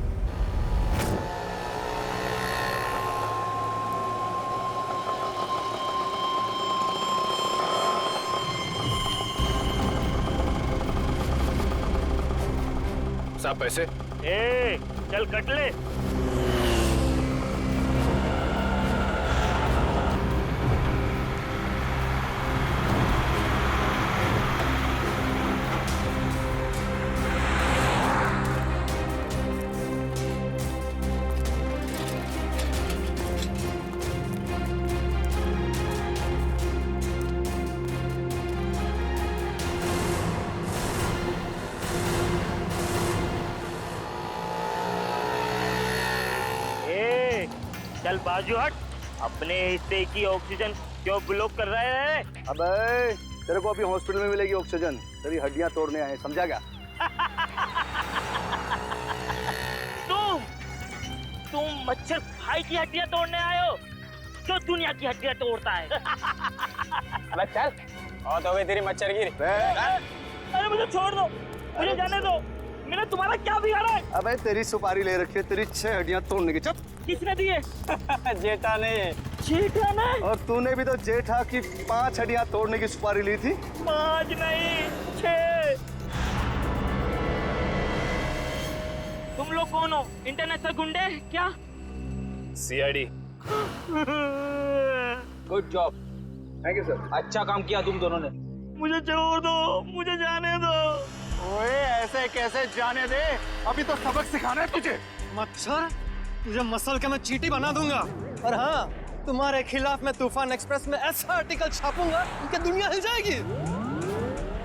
साहब पैसे? ए, चल कट ले। चल बाजू हट। अपने हिस्से की ऑक्सीजन क्यों ब्लॉक कर रहे हैं? अबे, तेरे को अभी हॉस्पिटल में मिलेगी ऑक्सीजन। तेरी हड्डियां तोड़ने आए, समझा क्या? तुम मच्छर भाई की हड्डियां तोड़ने आए हो जो दुनिया की हड्डियां तोड़ता है। अबे चल, और तो तेरी मच्छर गिरी। अरे मुझे छोड़ दो, मुझे जाने दो। मैंने तुम्हारा क्या बिगाड़ा है? अबे तेरी सुपारी ले रखी है, तेरी 6 हड्डियां तोड़ने की। चुप। किसने दिए? जेठा ने। जेठा ने? और तूने भी तो जेठा की 5 हड्डियां तोड़ने की सुपारी ली थी। 5 नहीं 6। तुम लोग कौन हो? इंटरनेशनल गुंडे क्या? CID. Good job. Thank you sir. अच्छा काम किया तुम दोनों ने। मुझे छोड़ दो, मुझे जाने दो। ओए, ऐसे कैसे जाने दे? अभी तो सबक सिखाना है तुझे। मच्छर, तुझे मसल के मैं चींटी बना दूंगा। और हाँ, तुम्हारे खिलाफ मैं तूफान एक्सप्रेस में ऐसा आर्टिकल छापूंगा कि दुनिया हिल जाएगी।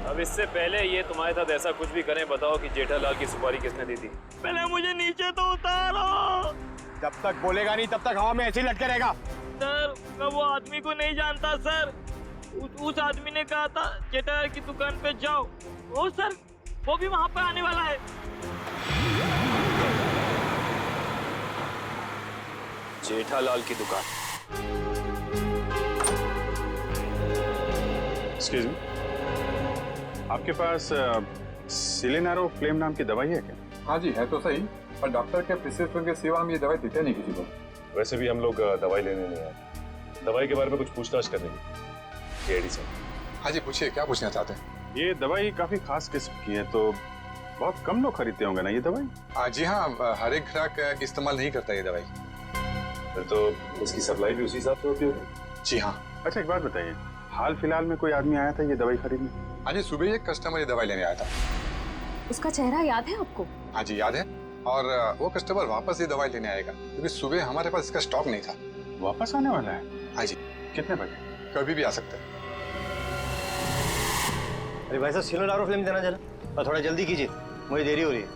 अब इससे पहले ये तुम्हारे साथ ऐसा कुछ भी करें, बताओ कि जेठालाल की सुपारी किसने दी थी? पहले मुझे नीचे तो उतारो। जब तक बोलेगा नहीं तब तक हवा में ऐसे ही लटके रहेगा। सर, मैं वो आदमी को नहीं जानता सर। उस आदमी ने कहा था जेठालाल की दुकान पे जाओ। ओ सर, वो भी वहाँ पे आने वाला है। जेठालाल की दुकान? एक्सक्यूज मी, आपके पास सिलेनारो फ्लेम नाम की दवाई है क्या? हाँ जी, है तो सही, पर डॉक्टर के प्रिस्क्रिप्शन के सिवा हम ये दवाई देते नहीं किसी को। वैसे भी हम लोग दवाई लेने नहीं आए, दवाई के बारे में कुछ पूछताछ करने की। सीआईडी से। हाँ जी, पूछिए, क्या पूछना चाहते हैं? ये दवाई काफी खास किस्म की है, तो बहुत कम लोग खरीदते होंगे ना ये दवाई? जी हाँ, हर एक ग्राहक इस्तेमाल नहीं करता ये दवाई। फिर तो इसकी सप्लाई भी उसी हिसाब से होती होगी। जी हाँ। अच्छा, एक बात बताइए, हाल फिलहाल में कोई आदमी आया था ये दवाई खरीदने? हाँ जी, सुबह एक कस्टमर ये दवाई लेने आया था। उसका चेहरा याद है आपको? हाँ जी, याद है। और वो कस्टमर वापस ये दवाई लेने आएगा, क्योंकि सुबह हमारे पास इसका स्टॉक नहीं था। वापस आने वाला है? हाँ जी। कितने बजे? कभी भी आ सकता है। अरे भाई साहब, सिलेनारो फ्लेम देना जरा, और थोड़ा जल्दी कीजिए, मुझे देरी हो रही है।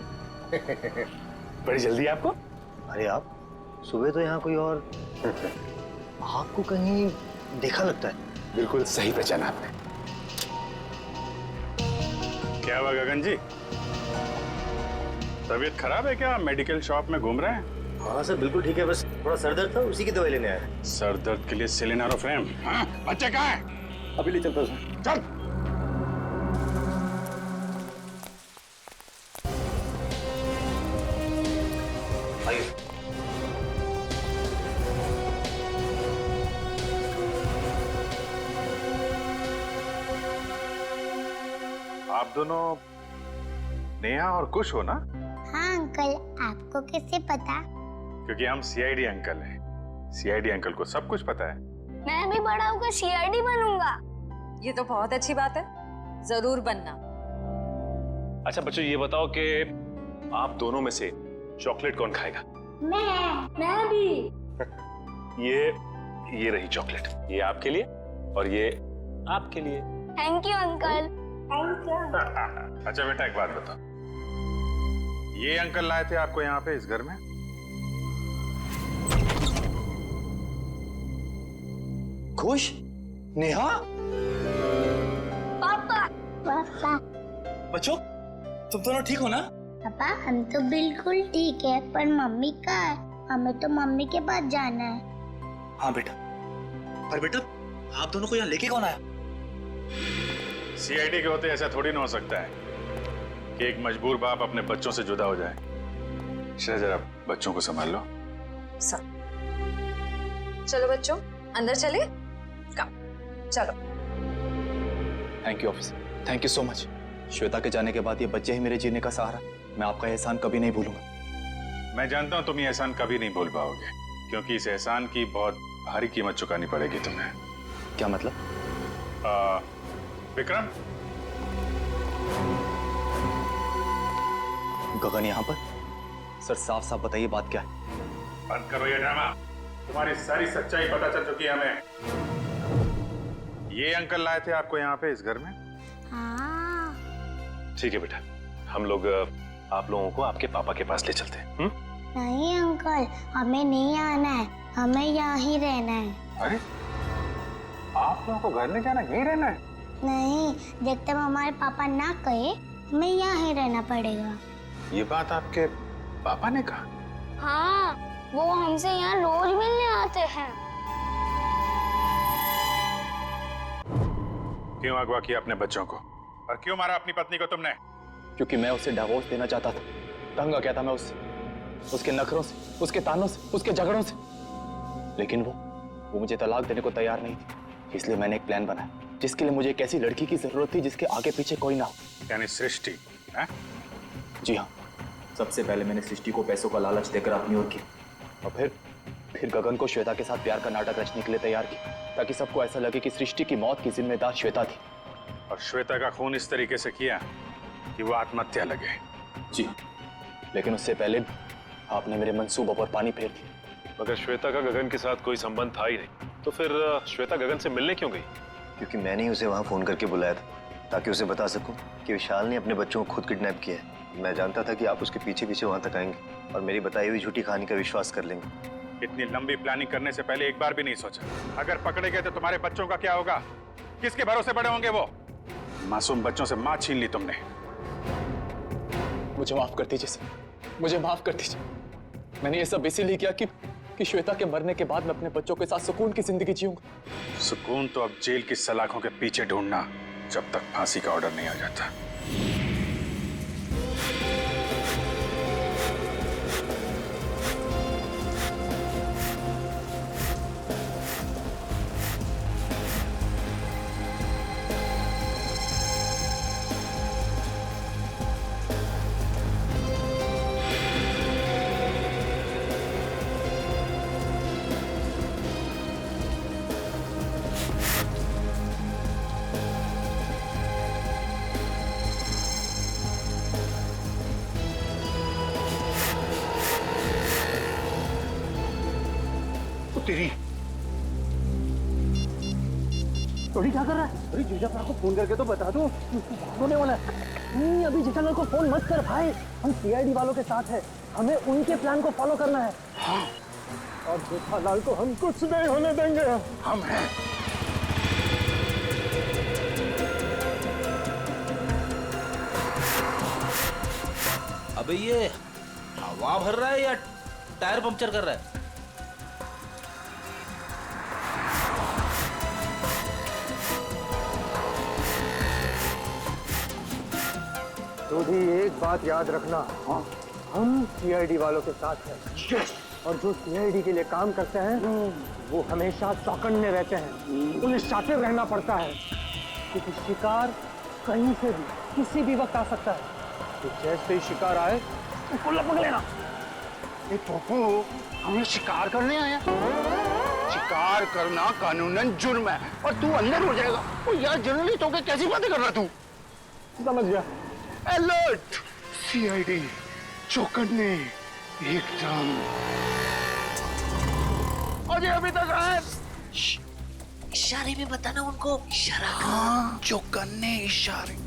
बड़ी जल्दी है आपको? अरे आप सुबह तो यहाँ कोई और आपको कहीं देखा लगता है। बिल्कुल सही पहचाना आपने। क्या हुआ गगन जी, तबीयत खराब है क्या? मेडिकल शॉप में घूम रहे हैं? हाँ सर, बिल्कुल ठीक है, बस थोड़ा सर दर्द था, उसी की दवाई लेने आया। सर दर्द के लिए सिलेनारो फ्लेम? हाँ, बच्चे कहाँ हैं? अभी ले चलता हूँ। चल। आप दोनों नेहा और कुश हो ना? हाँ अंकल, आपको कैसे पता? क्योंकि हम सीआईडी अंकल हैं। सीआईडी अंकल को सब कुछ पता है। मैं भी बड़ा होकर सीआईडी बनूंगा। ये तो बहुत अच्छी बात है, जरूर बनना। अच्छा बच्चों, ये बताओ कि आप दोनों में से चॉकलेट कौन खाएगा? मैं भी। ये रही चॉकलेट, ये आपके लिए और ये आपके लिए। Thank you uncle. Thank you. अच्छा बेटा, एक बात बताओ, ये अंकल लाए थे आपको यहाँ पे इस घर में? खुश? नेहा? पापा। पापा। बच्चों, तुम दोनों ठीक हो ना? पापा हम तो बिल्कुल ठीक है, पर मम्मी कहाँ है? हमें तो मम्मी के पास जाना है। हाँ बेटा, पर बेटा आप दोनों को यहाँ लेके कौन आया? सीआईडी के होते ऐसा थोड़ी ना हो सकता है कि एक मजबूर बाप अपने बच्चों से जुदा हो जाए। जरा बच्चों को संभाल लो। चलो बच्चों, अंदर चले। चलो। Thank you officer, thank you so much. Shweta के जाने के बाद ये बच्चे ही मेरे जीने का सहारा। मैं आपका एहसान कभी नहीं भूलूंगा। मैं जानता हूं तुम ये एहसान कभी नहीं भूल पाओगे, क्योंकि इस एहसान की बहुत भारी कीमत चुकानी पड़ेगी तुम्हें। क्या मतलब? विक्रम, गगन यहाँ पर? सर साफ साफ बताइए बात क्या है? बंद करो ये ड्रामा। तुम्हारी सारी सच्चाई पता चल चुकी है हमें। ये अंकल लाए थे आपको यहाँ पे इस घर में? हाँ। ठीक है बेटा, हम लोग आप लोगों को आपके पापा के पास ले चलते हैं। नहीं अंकल, हमें नहीं आना है, हमें यहाँ ही रहना है। अरे आप लोगों को घर नहीं जाना, यहीं रहना है? नहीं, जब तक हमारे पापा ना कहे हमें यहाँ ही रहना पड़ेगा। ये बात आपके पापा ने कहा? हाँ, वो हमसे यहाँ रोज मिलने आते हैं। क्यों अगवा किया अपने बच्चों को, और क्यों मारा अपनी पत्नी को तुमने? क्योंकि मैं उसे डिवोर्स देना चाहता था। तंग आ गया था मैं उससे, उसके नखरों से, उसके तानों से, उसके झगड़ों से। लेकिन वो मुझे तलाक देने को तैयार नहीं थी। इसलिए मैंने एक प्लान बनाया जिसके लिए मुझे एक ऐसी लड़की की जरूरत थी जिसके आगे पीछे कोई ना हो। यानी सृष्टि है? जी हाँ, सबसे पहले मैंने सृष्टि को पैसों का लालच देकर अपनी ओर की, और फिर गगन को श्वेता के साथ प्यार का नाटक रचने के लिए तैयार किया, ताकि सबको ऐसा लगे कि सृष्टि की मौत की जिम्मेदार श्वेता थी। और श्वेता का खून इस तरीके से किया कि वो आत्महत्या लगे। जी, लेकिन उससे पहले आपने मेरे मंसूबों पर पानी फेर दिया। मगर श्वेता का गगन के साथ कोई संबंध था ही नहीं, तो फिर श्वेता गगन से मिलने क्यों गई? क्योंकि मैंने ही उसे वहाँ फोन करके बुलाया था, ताकि उसे बता सकूं कि विशाल ने अपने बच्चों को खुद किडनैप किया है। मैं जानता था कि आप उसके पीछे पीछे वहाँ तक आएंगे और मेरी बताई हुई झूठी कहानी का विश्वास कर लेंगे। इतनी लंबी प्लानिंग करने से पहले एक बार भी नहीं सोचा, अगर पकड़े गए तो तुम्हारे बच्चों का क्या होगा? किसके भरोसे बड़े होंगे वो? मासूम बच्चों से माँ छीन ली तुमने। मुझे माफ कर दीजिए सर, मुझे माफ कर दीजिए। मैंने ये सब इसीलिए किया कि श्वेता के मरने के बाद मैं अपने बच्चों के साथ सुकून की जिंदगी जीऊंगा। सुकून तो अब जेल की सलाखों के पीछे ढूंढना, जब तक फांसी का ऑर्डर नहीं आ जाता। तेरी थोड़ी क्या कर रहा है? अरे जीजा को फोन करके तो बता दो, होने वाला है। नहीं, अभी जेठालाल को फोन मत कर भाई, हम सीआईडी वालों के साथ हैं, हमें उनके प्लान को फॉलो करना है। हाँ। और जेठालाल को हम कुछ नहीं होने देंगे। हम हैं। अबे ये हवा भर रहा है या टायर पंक्चर कर रहा है? तो भी एक बात याद रखना, हाँ, हम सीआईडी वालों के साथ हैं, और जो सीआईडी के लिए काम करते हैं वो हमेशा चौकन्ने रहते हैं, उन्हें शातिर रहना पड़ता है, क्योंकि शिकार कहीं से भी किसी भी वक्त आ सकता है। तो जैसे ही शिकार आए उसको लपक लेना। ए पप्पू, हम लोग शिकार करने आए हैं। शिकार करना कानूनन जुर्म है और तू अंदर हो जाएगा। ओ यार जर्नलिस्ट होकर कैसी बातें कर रहा तू? समझ गया। अलर्ट, सीआईडी, चौकन्ने, एकदम। अजय अभी तक आए। इशारे में बताना उनको, इशारा हाँ, चौकन्ने इशारे।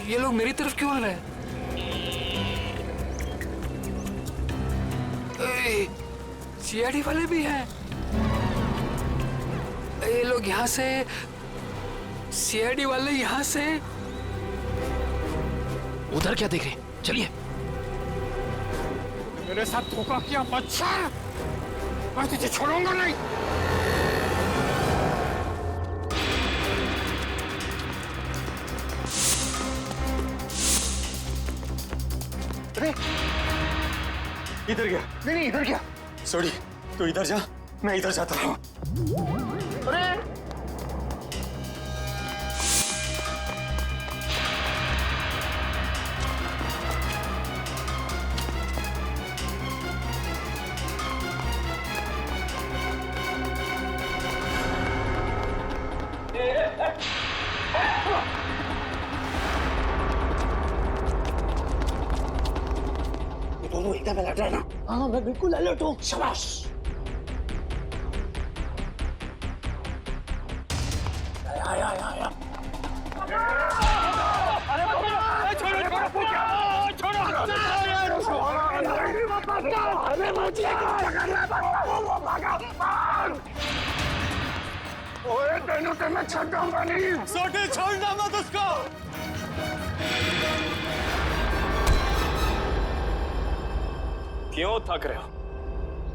ये लोग मेरी तरफ क्यों आ रहे हैं? सीआईडी वाले भी हैं। ये लोग यहाँ से, सीआईडी वाले यहाँ से। उधर क्या देख रहे हैं? चलिए। मेरे साथ धोखा किया बच्चा, मैं तुझे छोड़ूंगा नहीं। इधर गया? नहीं इधर गया। सॉरी, तू इधर जा, मैं इधर जाता हूँ। अरे दोनों एकदम अलर्ट रहना। हाँ मैं बिल्कुल अलर्ट हूँ। शाबाश। आया आया आया। ओए तेनों से मैं छूटूंगा नहीं। सोटे छोड़ना मत उसको। क्यों थक रहे हो?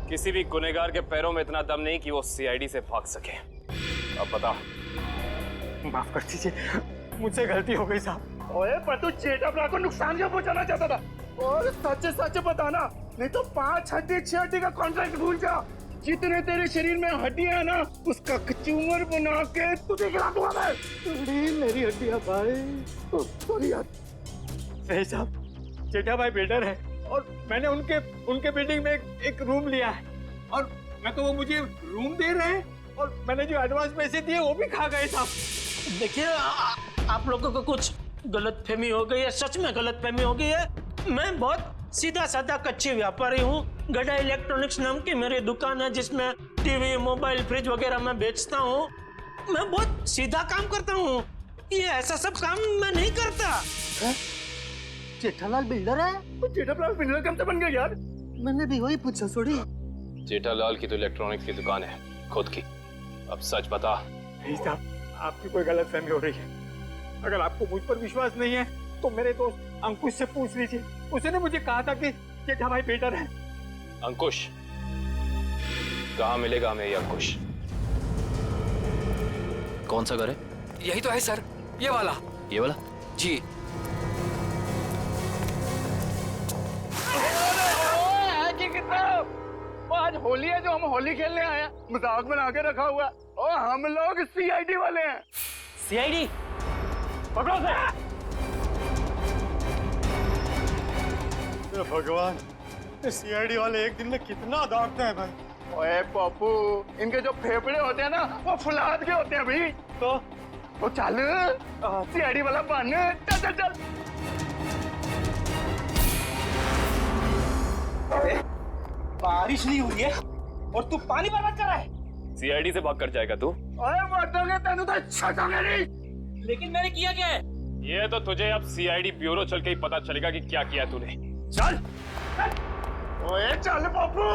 किसी भी गुनहगार के पैरों में इतना दम नहीं कि वो सीआईडी से भाग सके। अब बता। माफ कर दीजिए, मुझसे गलती हो गई साहब। ओए पर तू जेठाप्रा को नुकसान क्यों पहुंचाना चाहता था? और सच सच बताना, नहीं तो 5 हड्डी 6 हड्डी का कॉन्ट्रैक्ट भूल जा। जितने तेरे शरीर में हड्डियां है ना, उसका कचूमर बना के तुझे खिला दूंगा मैं। मेरी हड्डियां भाई। सॉरी यार। सही साहब, जेठा भाई बिल्डर है और मैंने उनके बिल्डिंग में एक रूम लिया है और मैं तो वो मुझे रूम दे रहे हैं और मैंने जो एडवांस पैसे दिए वो भी खा गए साहब। देखिए आप लोगों को कुछ गलतफहमी हो गई है, सच में गलतफहमी हो गई है। मैं बहुत सीधा साधा कच्ची व्यापारी हूँ। गड़ा इलेक्ट्रॉनिक्स नाम की मेरी दुकान है जिसमें टीवी, मोबाइल, फ्रिज वगैरह मैं बेचता हूँ। मैं बहुत सीधा काम करता हूँ, ये ऐसा सब काम मैं नहीं करता। जेठालाल बिल्डर है? तो जेठालाल बिल्डर कब से बन गया यार? मैंने भी वही पूछा। सॉरी। जेठालाल की तो इलेक्ट्रॉनिक्स की दुकान है खुद की। अब सच बता। नहीं साहब, आपकी कोई गलतफहमी हो रही है। अगर आपको मुझ पर विश्वास नहीं है तो मेरे दोस्त अंकुश से पूछ लीजिए। उसने मुझे कहा था कि जेठा भाई बेटर है। अंकुश? कहाँ मिलेगा हमें ये अंकुश? कौन सा घर है? यही तो है सर, ये वाला। ये वाला? जी। आज होली है जो हम होली खेलने आए हैं, मजाक बना के रखा हुआ है। और हम लोग सीआईडी वाले हैं। सीआईडी? पकड़ो से। भगवान, सीआईडी वाले एक दिन में कितना दौड़ते हैं भाई। ओए पप्पू, इनके जो फेफड़े होते हैं ना वो फुलाद के होते हैं भाई। तो चल सीआईडी वाला बन। चल चल चल। बारिश नहीं हुई है और तू पानी बर्बाद कर रहा है। सीआईडी से भाग कर जाएगा तू? ओए मर्दोगे तेनू तो छटोगे नहीं। लेकिन मैंने किया क्या है? ये तो तुझे अब सीआईडी ब्यूरो चल के ही पता चलेगा कि क्या किया तूने। चल ओए चल पप्पू।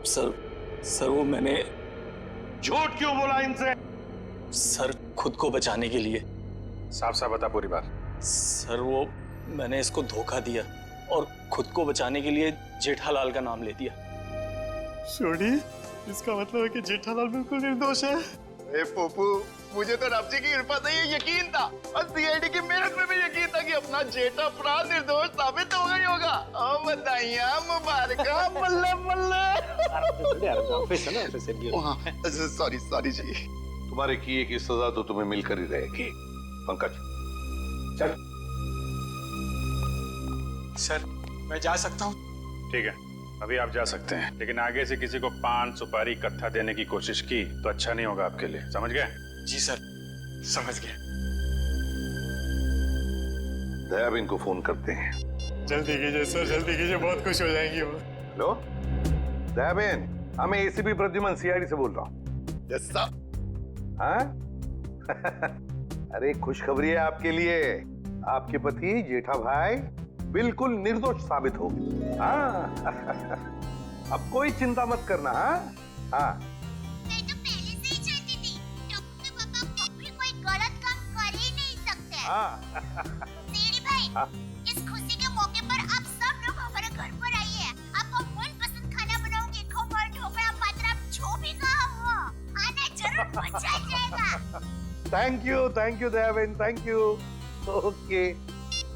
सर वो मैंने झूठ क्यों बोला इनसे? सर खुद को बचाने के लिए। साफ साफ बता पूरी बात। सर वो मैंने इसको धोखा दिया और खुद को बचाने के लिए जेठालाल का नाम ले दिया। छोड़ी, इसका मतलब है कि जेठालाल बिल्कुल निर्दोष है। ए पप्पू, मुझे तो रब जी की कृपा से ये यकीन था और सीआईडी की मेहनत में भी यकीन था कि अपना जेठा अपराध निर्दोष साबित हो गई होगा। ओ बधाइयां मुबारका, बल्ले बल्ले। सॉरी जी। तुम्हारे किए की सजा तो तुम्हें मिलकर ही रहेगी। पंकज चल। सर मैं जा सकता हूँ? ठीक है, अभी आप जा सकते हैं, लेकिन आगे से किसी को पान सुपारी कत्था देने की कोशिश की तो अच्छा नहीं होगा आपके लिए, समझ गए? जी सर, समझ गए। दयाबेन को फोन करते हैं। जल्दी कीजिए सर, जल्दी कीजिए, बहुत खुश हो जाएंगी वो। हेलो दयाबेन, मैं एसीपी प्रद्युमन सीआईडी से बोल रहा हूँ। Yes sir. हाँ? अरे खुशखबरी है आपके लिए, आपके पति जेठा भाई बिल्कुल निर्दोष साबित हो गए। हाँ अब कोई चिंता मत करना। हाँ मैं तो पहले से ही जानती थी टप्पू के पापा कभी कोई गलत काम कर ही नहीं सकते। सीडी भाई, इस खुशी के मौके पर आप सब लोग हमारे घर पर आइए। आपको मनपसंद खाना बनाऊंगी, खमण, ढोकला, पात्रा, जो भी कहा वो आना जरूर, मजा आ जाएगा। Thank you Dayaben, thank you. Okay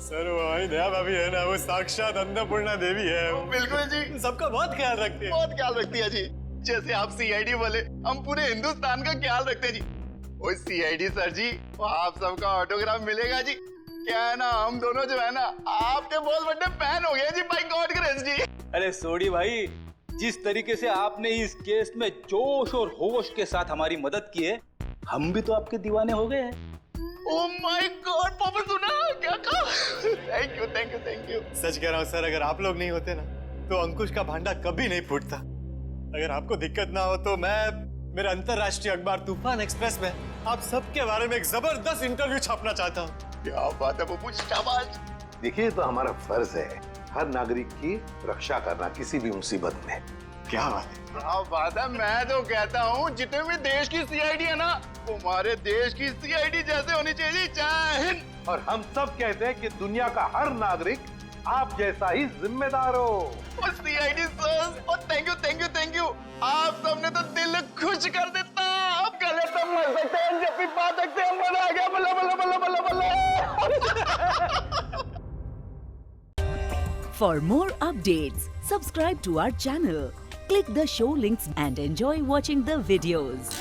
sir वो हमारी दया भाभी है ना, वो साक्षात अन्नपूर्णा देवी है। बिल्कुल जी, सबका बहुत ख्याल रखती है। बहुत ख्याल रखती है जी। जैसे आप सीआईडी वाले, हम पूरे हिंदुस्तान का ख्याल रखते हैं जी। ओ सीआईडी सर जी, आप सबका ऑटोग्राफ मिलेगा जी। क्या है ना, हम दोनों जो है ना आपके बहुत बड़े फैन हो गए जी, बाय गॉड ग्रेस जी। अरे सोडी भाई, जिस तरीके से आपने इस केस में जोश और होश के साथ हमारी मदद की है, हम भी तो आपके दीवाने हो गए हैं। ओह माय गॉड, पापा सुना क्या कहा? Thank you. सच कह रहा हूँ सर, अगर आप लोग नहीं होते ना तो अंकुश का भांडा कभी नहीं फूटता। अगर आपको दिक्कत ना हो तो मैं मेरे अंतरराष्ट्रीय अखबार तूफान एक्सप्रेस में आप सबके बारे में एक जबरदस्त इंटरव्यू छापना चाहता हूँ। क्या बात है पप्पू, शाबाश। देखिए, तो हमारा फर्ज है हर नागरिक की रक्षा करना किसी भी मुसीबत में। क्या बात है, क्या बात है। मैं तो कहता हूँ जितने भी देश की सीआईडी है ना, हमारे देश की सीआईडी जैसे होनी चाहिए। जय हिंद। और हम सब कहते हैं कि दुनिया का हर नागरिक आप जैसा ही जिम्मेदार हो। और सीआईडी सर, और थैंक यू। आप सबने तो दिल खुश कर देता। आप गले तो मर सकते हैं, जब भी बात सकते हैं, मजा आ गया। बल्ला बल्ला बल्ला बल्ला बल्ला। For more updates, subscribe to our channel, click the show links and enjoy watching the videos.